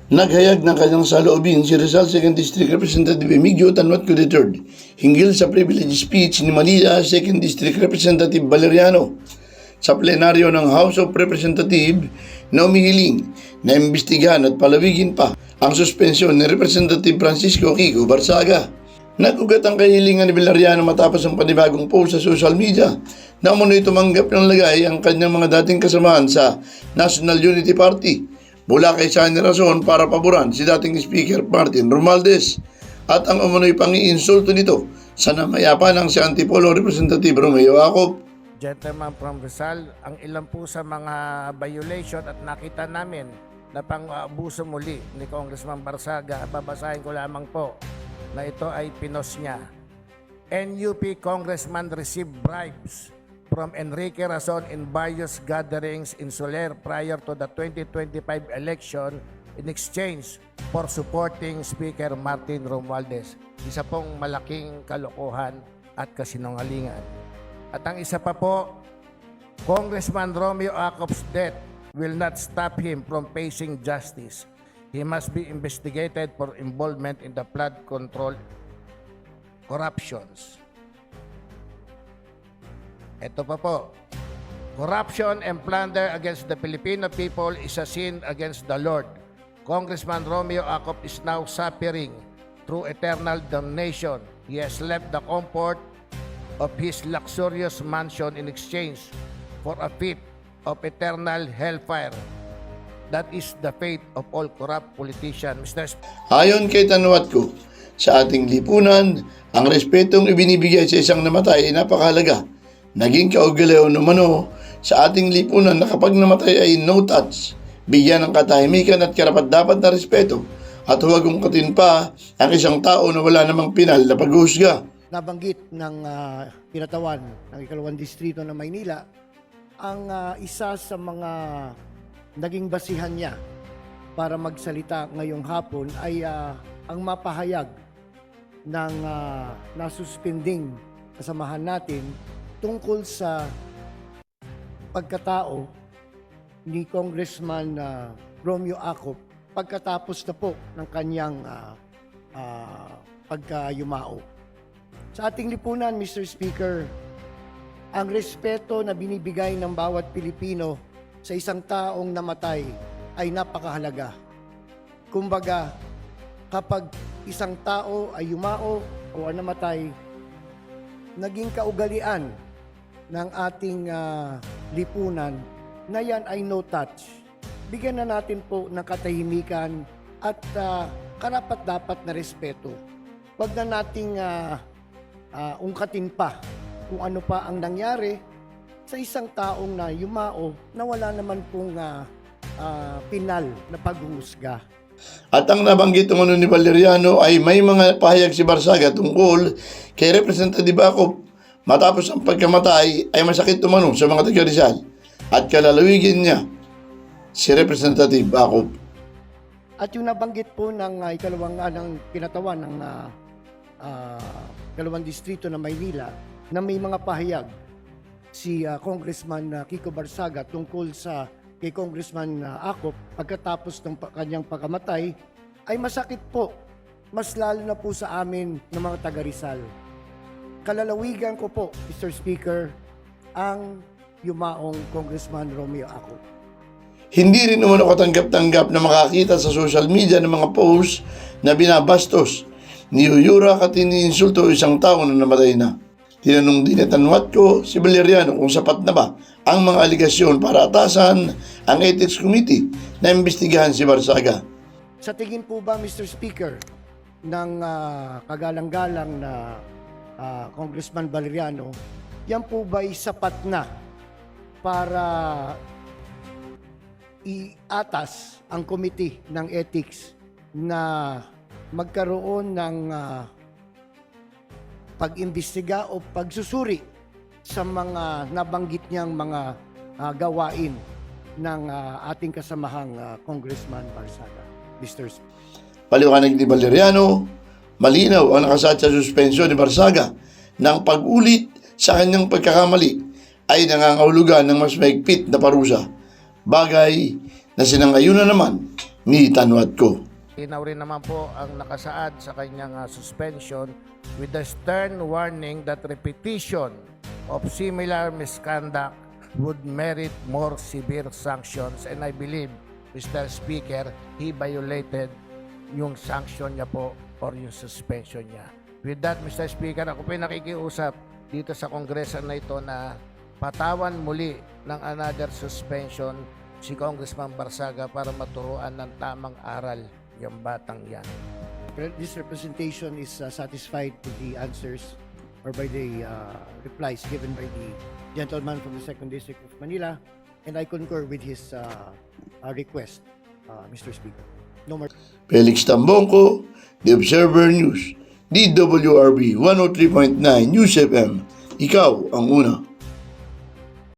Naghayag ng kanyang saloobin si Rizal 2nd District Representative Emigdio Tanwatco III hinggil sa privilege speech ni Manila 2nd District Representative Valeriano sa plenaryo ng House of Representatives na umihiling na imbestigahan at palawigin pa ang suspensyon ni Representative Francisco Kiko Barsaga. Nagugat ang kahilingan ni Valeriano matapos ang panibagong post sa social media na umunoy tumanggap ng lagay ang kanyang mga dating kasamahan sa National Unity Party mula kay sa rason para paboran si dating Speaker Martin Romualdez at ang umunoy pang-iinsulto nito sa namayapa ng si Antipolo Representative Romeo Acop. Gentleman from Rizal, ang ilan po sa mga violation at nakita namin na pang-abuso muli ni Congressman Barsaga, babasahin ko lamang po na ito ay pinos niya. NUP Congressman received bribes from Enrique Razon in various gatherings in Soler prior to the 2025 election in exchange for supporting Speaker Martin Romualdez. Isa pong malaking kalokohan at kasinungalingan. At ang isa pa po, Congressman Romeo Acop's death will not stop him from facing justice. He must be investigated for involvement in the flood control corruptions. Ito pa po. Corruption and plunder against the Filipino people is a sin against the Lord. Congressman Romeo Acop is now suffering through eternal damnation. He has left the comfort of his luxurious mansion in exchange for a fit of eternal hellfire. That is the fate of all corrupt politicians. Ayon kay Tanwatco, sa ating lipunan, ang respetong ibinibigay sa isang namatay ay napakahalaga. Naging kaugalian umano sa ating lipunan na kapag namatay ay no touch, bigyan ng katahimikan at karapat-dapat na respeto at huwag ungkatin pa ang isang tao na wala namang pinal na paghuhusga. Nabanggit ng pinatawan ng ikalawang distrito ng Maynila ang isa sa mga naging basihan niya para magsalita ngayong hapon ay ang mapahayag ng nasuspending kasamahan natin tungkol sa pagkatao ni Congressman Romeo Acop pagkatapos na po ng kanyang pagkayumao. Sa ating lipunan, Mr. Speaker, ang respeto na binibigay ng bawat Pilipino sa isang taong namatay ay napakahalaga. Kumbaga, kapag isang tao ay yumao o namatay, naging kaugalian ng ating lipunan na yan ay no touch. Bigyan na natin po ng katahimikan at karapat-dapat na respeto. Huwag na nating ungkatin pa kung ano pa ang nangyari sa isang taong na yumao na wala naman pong pinal na paghuhusga. At ang nabanggit ng ni Valeriano ay may mga pahayag si Barsaga tungkol kay Representative Acop matapos ang pagkamatay ay masakit umano sa mga taga Rizal at kalalawigin niya si Representative Acop. At yung nabanggit po ng ikalawang ng pinatawan ng ikalawang distrito ng Maynila na may mga pahayag si Congressman Kiko Barsaga tungkol sa kay Congressman Acop pagkatapos ng kanyang pagkamatay ay masakit po, mas lalo na po sa amin ng mga taga Rizal. Kalalawigan ko po, Mr. Speaker, ang yumaong Congressman Romeo Acop. Hindi rin naman katanggap-tanggap na makakita sa social media ng mga posts na binabastos, niyuyura at iniinsulto isang tao na namatay na. Tinanong din ni Tanwatco si Valeriano kung sapat na ba ang mga aligasyon para atasan ang Ethics Committee na imbestigahan si Barsaga. Sa tingin po ba, Mr. Speaker, ng kagalang-galang na Congressman Valeriano, yan po ba'y sapat na para iatas ang committee ng ethics na magkaroon ng pag-imbestiga o pagsusuri sa mga nabanggit niyang mga gawain ng ating kasamahang Congressman Barsaga, Mr. Speaker? Paliwanag ni Valeriano, malinaw ang nakasad sa suspensyon ni Barsaga ng pag-ulit sa kanyang pagkakamali ay nangangahulugan ng mas mahigpit na parusa. Bagay na sinangayunan naman ni Tanwat ko. Inaw rin naman po ang nakasaad sa kanyang suspension with the stern warning that repetition of similar misconduct would merit more severe sanctions, and I believe, Mr. Speaker, he violated yung sanction niya po or yung suspension niya. With that, Mr. Speaker, ako po nakikiusap dito sa kongreso na ito na patawan muli ng another suspension si Congressman Barsaga para maturuan ng tamang aral yung batang yan. This representation is satisfied with the answers or by the replies given by the gentleman from the 2nd District of Manila, and I concur with his request, Mr. Speaker. No more. Felix Tambongco, The Observer News, DWRB 103.9 News FM. Ikaw ang una.